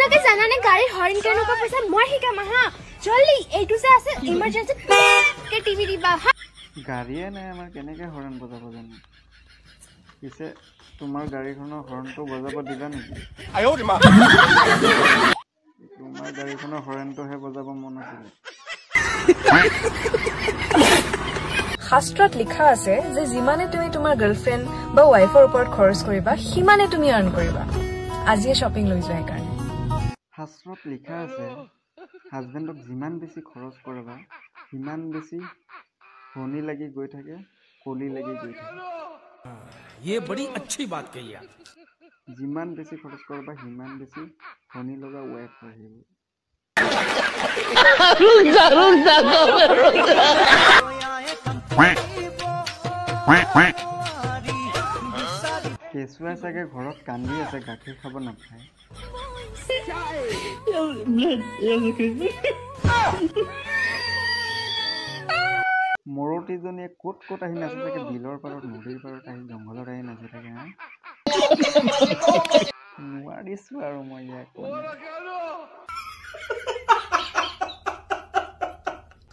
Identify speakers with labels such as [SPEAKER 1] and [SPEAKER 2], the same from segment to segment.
[SPEAKER 1] তোমালোকে জানানে গাড়ীৰ হৰ্ণ কেনেকুৱা পইচা মই শিকাম হা জলদি এইটো যে আছে ইমাৰ্জেন্সি কে টিভি দিবা
[SPEAKER 2] গাড়ীয়ে নাই আমাৰ কেনেকৈ হৰ্ণ বজাব জানো পিছে তোমাৰ গাড়ীখনৰ হৰ্ণটো বজাব দিবা নেকি তোমাৰ গাড়ীখনৰ হৰ্ণটোহে বজাব মন আছিলে
[SPEAKER 3] শাস্ত্ৰত লিখা আছে যে যিমানে তুমি তোমাৰ গাৰ্লফ্ৰেণ্ড বা ৱাইফৰ ওপৰত খৰচ কৰিবা সিমানে তুমি আৰ্ণ কৰিবা আজিয়ে শ্বপিং লৈ যোৱা কাৰণে
[SPEAKER 2] শাস্ত্ৰত লিখা আছে হাজবেণ্ডক যিমান বেছি খৰচ কৰিবা সিমান বেছি ধনী লাগি গৈ থাকে কলি লাগি গৈ থাকে
[SPEAKER 4] ये बड़ी अच्छी बात कही आप
[SPEAKER 2] যিমান বেছি খৰচ কৰিবা সিমান বেছি ধনী লগা ৱাইফ আহিব কেঁচুৱাই চাগে ঘৰত কান্দি আছে গাখীৰ খাব নাপায় মৰতীজনীয়ে ক'ত ক'ত আহি নাচি থাকে বিলৰ পাৰত নদীৰ পাৰত আহি জংঘলত আহি নাচি থাকে হা নোৱাৰিছো আৰু মই ইয়াক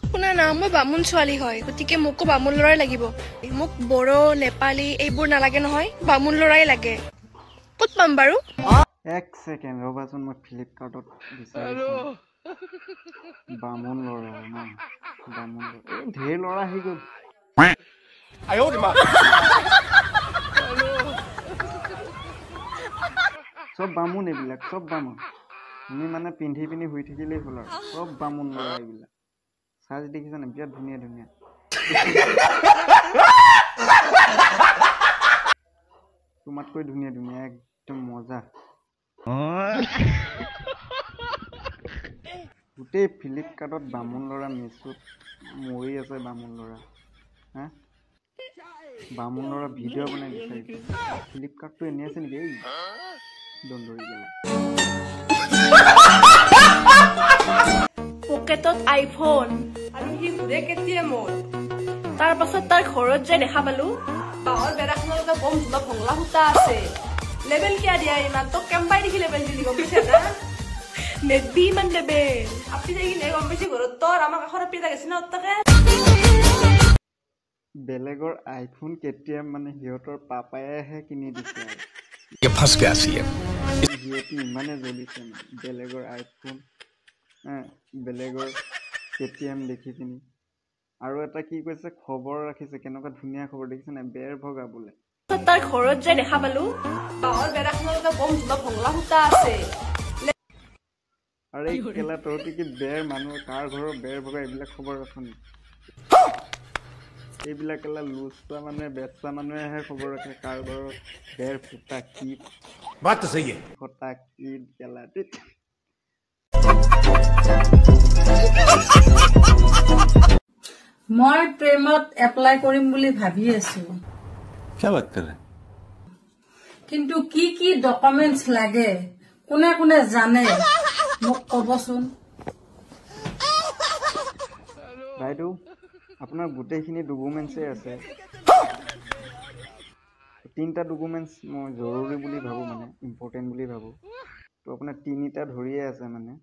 [SPEAKER 1] শুনা না মই বামুণ ছোৱালী হয় গতিকে মোকো বামুণ ল'ৰাই লাগিব মোক বড়ো নেপালী এইবোৰ নালাগে নহয় বামুণ ল'ৰাই লাগে ক'ত পাম বাৰু
[SPEAKER 2] এক ছেকেণ্ড ৰ'বাচোন মই ফ্লিপকাৰ্টত বিচাৰিছোঁ বামুণ ল'ৰা ন বামুণ ল'ৰা ঢেৰ ল'ৰা আহি গ'ল চব বামুণ এইবিলাক চব বামুণ তুমি মানে পিন্ধি পিনি শুই থাকিলেই হ'ল আৰু চব বামুণ ল'ৰা এইবিলাক চাৰ্জ দেখিছানে বিৰাট ধুনীয়া ধুনীয়া তোমাতকৈ ধুনীয়া ধুনীয়া একদম মজা গোটেই ফ্লিপকাৰ্টত বামুণ ল'ৰা মিছুত মৰি আছে বামুণ ল'ৰা হা বামুণ ল'ৰা ভিডিঅ' বনাই বিচাৰিছে ফ্লিপকাৰ্টটো এনেই আছে নেকি এই দন্দৰি গেলা
[SPEAKER 5] পকেটত আইফোন আৰু সি ঘূৰে কেতিয়া মোৰ তাৰ পাছত তাৰ ঘৰত যাই দেখা পালো বাঁহৰ বেৰাখনৰ এটা বম ধুলা ভংলা সূতা আছে লেবেল কিয় দিয়া ইমান তোক কেম্পাই দেখি লেবেল দিলি গম পাইছা না নেদবি ইমান লেবেল আপি যাই কিনে গম পাইছি ঘৰত তোৰ আমাৰ কাষৰ আপি এটা গেছি না অত্তাকে
[SPEAKER 2] বেলেগৰ আইফোন কেতিয়া মানে সিহঁতৰ পাপায়েহে কিনি দিছে সিহঁতি ইমানে জ্বলিছে বেলেগৰ আইফোন বেলেগৰ কেটিএম দেখি পিনি আৰু এটা কি কৈছে খবৰ ৰাখিছে কেনেকুৱা ধুনীয়া খবৰ দেখিছে নাই বেৰ ভগা বোলে
[SPEAKER 5] তাৰ ঘৰত যাই দেখা পালো বাঁহৰ বেৰাখনৰ এটা বম ধুলা ভংলা সূতা আছে
[SPEAKER 2] আৰু এই কেলা তহঁতি কি বেৰ মানুহ কাৰ ঘৰৰ বেৰ ভগা এইবিলাক খবৰ ৰাখ নি এইবিলাক কেলা লুচা মানুহে বেচা মানুহেহে খবৰ ৰাখে কাৰ ঘৰৰ বেৰ ফুটা কি ফটা কি কেলা
[SPEAKER 6] মই প্ৰেমত এপ্লাই কৰিম বুলি ভাবি আছো কিন্তু কি কি ডকুমেন্টছ লাগে কোনে কোনে জানে মোক কবচোন
[SPEAKER 2] বাইদেউ আপোনাৰ গোটেইখিনি ডকুমেন্টছে আছে তিনিটা ডকুমেন্টছ মই জৰুৰী বুলি ভাবো মানে ইম্পৰ্টেণ্ট বুলি ভাবো তো আপোনাৰ তিনিটা ধৰিয়ে আছে মানে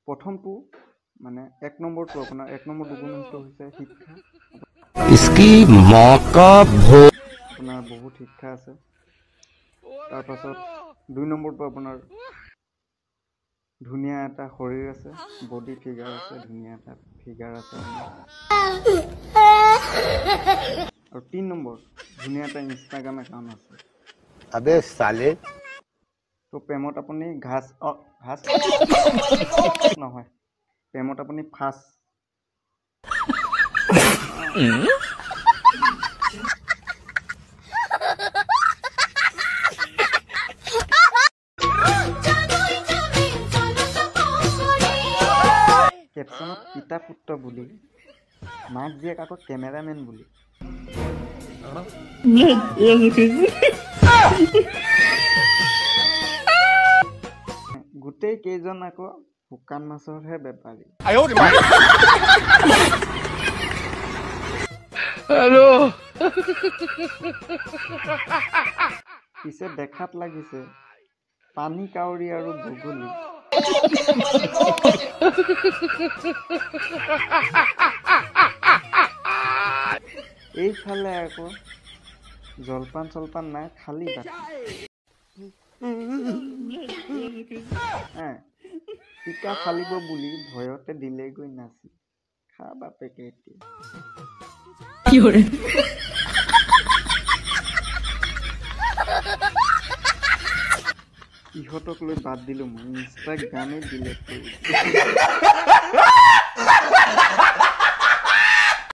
[SPEAKER 2] প্ৰথমটো মানে এক নম্বৰটো আপোনাৰ এক নম্বৰ ডকুমেন্টটো হৈছে শিক্ষা আপোনাৰ বহুত শিক্ষা আছে তাৰপাছত দুই নম্বৰটো আপোনাৰ ধুনীয়া এটা শৰীৰ আছে বডি ফিগাৰ আছে ধুনীয়া এটা ফিগাৰ আছে আৰু 3 নম্বৰ ধুনীয়া এটা ইনষ্টাগ্ৰাম একাউণ্ট আছে
[SPEAKER 7] আবে সালে
[SPEAKER 2] তো প্ৰেমত আপুনি ঘাস নহয় প্ৰেমত আপুনি ফাঁচ কেপচনত পিতা পুত্ৰ বুলি মাক জীয়েক আকৌ কেমেৰামেন বুলি গোটেই কেইজন আকৌ শুকান মাছৰহে বেপাৰী পিছে দেখাত লাগিছে পানী কাউৰী আৰু বগলী এইফালে আকৌ জলপান চলপান নাই খালী বাট টিকা ফালিব বুলি ভয়তে দিলেগৈ নাচি খা বাপেকে এতিয়া ইহঁতক লৈ বাদ দিলো মই ইনষ্টাগ্ৰামে ডিলিট কৰি